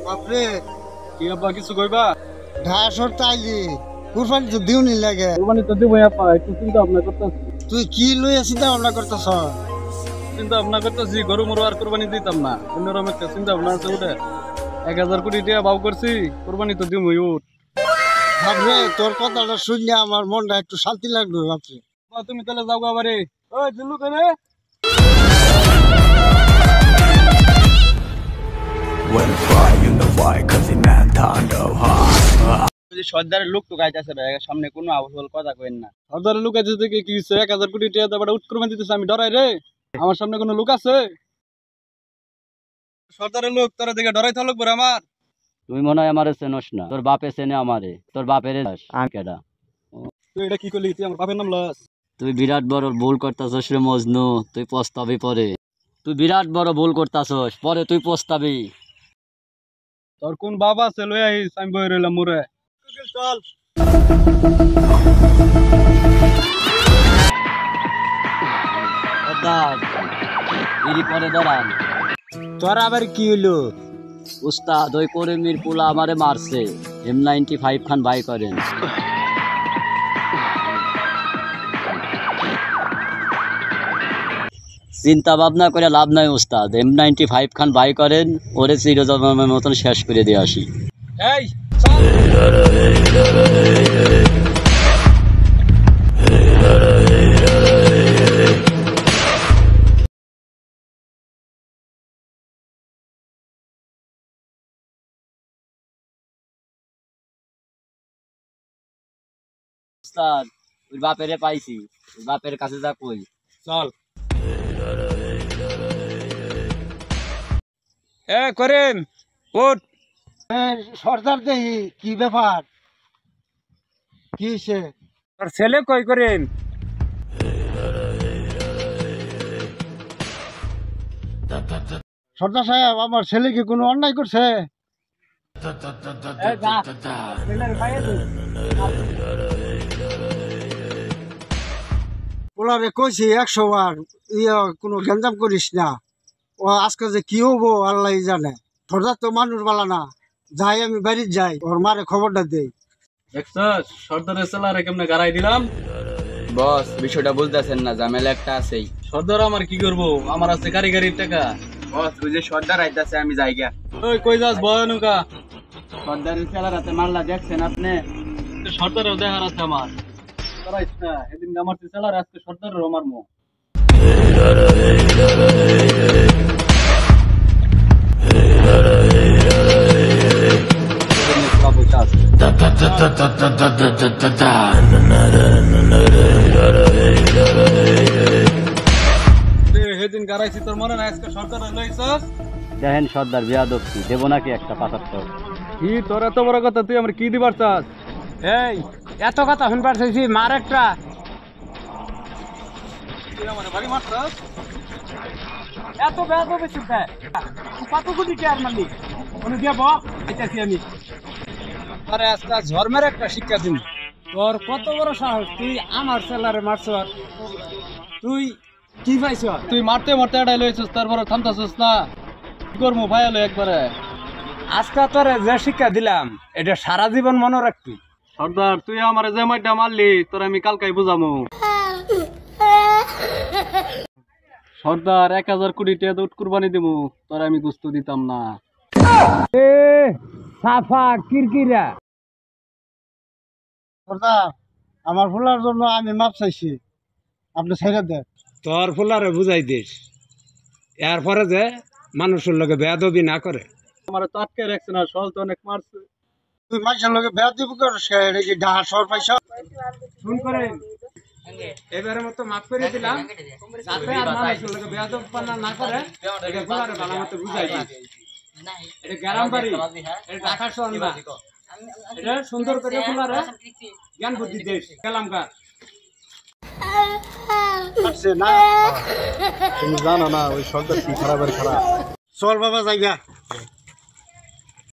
বাপরে কি আব্বা কিছু কইবা? ঢাসর তাইলি কুরবানি তো দিউনি লাগে। কুরবানি তো দিবই আব্বা, একটু চিন্তা ভাবনা করতেছি। তুই কি লইয়া চিন্তা ভাবনা করতেছ? চিন্তা ভাবনা করতেছি গরু মরু আর কুরবানি দিতাম না, অন্যরকম একটা চিন্তা ভাবনা আছে। ওটা 1000 কোটি টাকা বাউ করছি, কুরবানি তো দিবই। উঠ বাপরে তোর কথাটা শুনে আমার মনটা একটু শান্তি লাগলো বাপরে। তুমি তাহলে যাও বাবারে। ওই জুল্লু করে সর্দারের লোক তো গাইতেছে ভাই, সামনে কোনো আবল কথা কইেন না। সর্দারের লোক আছে দেখে কি হচ্ছে? 1000 কোটি টাকা দাবাটা উঠ কুরবানি দিতেছে, আমি ডরাই রে? আমার সামনে কোনো লোক আছে? সর্দারের লোক তোরা দেখে ডরাই থাকলো পরে আমার। তুই মনে হয় আমারে চেনস না, তোর বাপে চেনে আমারে। তোর বাপের আমি কেডা? তুই এটা কি করলি? তুই আমার বাপের নাম লস। তুই বিরাট বড় ভুল করতাছস রে মজনু, তুই পস্তাবি পরে। তুই বিরাট বড় ভুল করতাছস, পরে তুই পস্তাবি। তোর কোন বাবা আছে লই আইস, আমি বই রইলাম মুরে। চল পরে দাঁড়ান। তোর আবার কি হইলো? উস্তাদ ওই করিমের পোলা আমারে মারছে, M95 খান বাই করেন। চিন্তা ভাবনা করে লাভ নাই উস্তাদ, M95 খান বাই করেন, ওরে চিরজন্মের মতন শেষ করে দিয়ে আসি। এই চল। উস্তাদ ওই বাপেরে পাইছি, ওই বাপের কাছে যা কই। চল। এ করিম উঠ। সর্দার দেহি কি ব্যাপার? কি হইছে? তোর ছেলে কই করিম? সর্দার সাহেব, আমার ছেলে কি কোনো অন্যায় করছে? পোলারে কইছি 100 বার কোনো গেঞ্জাম করিস না। ও আজকে যে কি হবো আল্লাহ জানে। সর্দার তো মানুষ বালা না, যাই আমি বাড়ি যাই, ওর মারে খবরটা দেই। দেখছস সর্দারের ছেলারে কেমনে গাড়াই দিলাম? বস বিষয়টা বুঝতেছেন না, ঝামেলা একটা আছেই। সর্দার আমার কি করবো? আমার আছে কারিগরির টাকা। বস ওই যে সর্দার আইতাছে, আমি যাইগা। ওই কই যাস বয়নুকা? সর্দারের ছেলার হাতে মারলা দেখছেন আপনি? সর্দারেও দেখার আছে আমার। করাইস না, এদিন আমার ছেলার আজকে সর্দারেরও মারমু। সেদিন গাড়াইছি, তোর মনে না? আজকে সর্দার লইছস। দেখেন সর্দার বেয়াদব কি দেবো নাকি একটা 75? কি তোর এত বড় কথা? তুই আমার কি দিবার চাস? এই এত কথা শুনবার চাইছি, মার একটা। তুই আমার বাড়ি মারছস? এত বেয়া তো বেশি কত কোটি টাকার মালিক উনি দিয়ে বইতেছি আমি। আরে আজকে ঝরমের একটা শিক্ষা দিন। তোর কত বড় সাহস, তুই আমার ছেলারে মারছ? তুই কি পাইছ? তুই মারতে মারতে এটাই লইছস, তারপরে থামতাছস না। কি করবো ভাই হলো একবারে। আজকে তোরে যে শিক্ষা দিলাম এটা সারা জীবন মনে রাখবি। সর্দার তুই আমার যে মাইটা মারলি, তোর আমি কালকাই বুঝামু। সর্দার 1000 কোটি টাকা উঠ কুরবানি দিমু, তোর আমি গুস্ত দিতাম না। এ সাফা কিরকিরা। সর্দার, আমার ফুলার জন্য আমি মাপ চাইছি, আপনি ছেড়ে দেন। তোর ফুলারে বুঝাই দিস, এরপরে যে মানুষের লোকে বেয়াদবি না করে। আমার তো আটকে রাখছে না, সল তো অনেক মারছে। তুই মানুষের লোকে বেয়া দিব করছ, এটা কি ডাহা সর পাইছ? শুন করে এবারের মতো মাফ করে দিলাম, যাতে আর মানুষের লোকে বেয়াদবি না করে। এটা ফুলারে ভালো মতো বুঝাই দিস। এটা গ্রাম বাড়ি, এটা ঢাকা শহর না। এটা সুন্দর করে ফুলারে জ্ঞান বুদ্ধি দিস। গেলাম গা। না তুমি জানো না ওই সর্দার কি খারাপের খারাপ। চল বাবা, জায়গা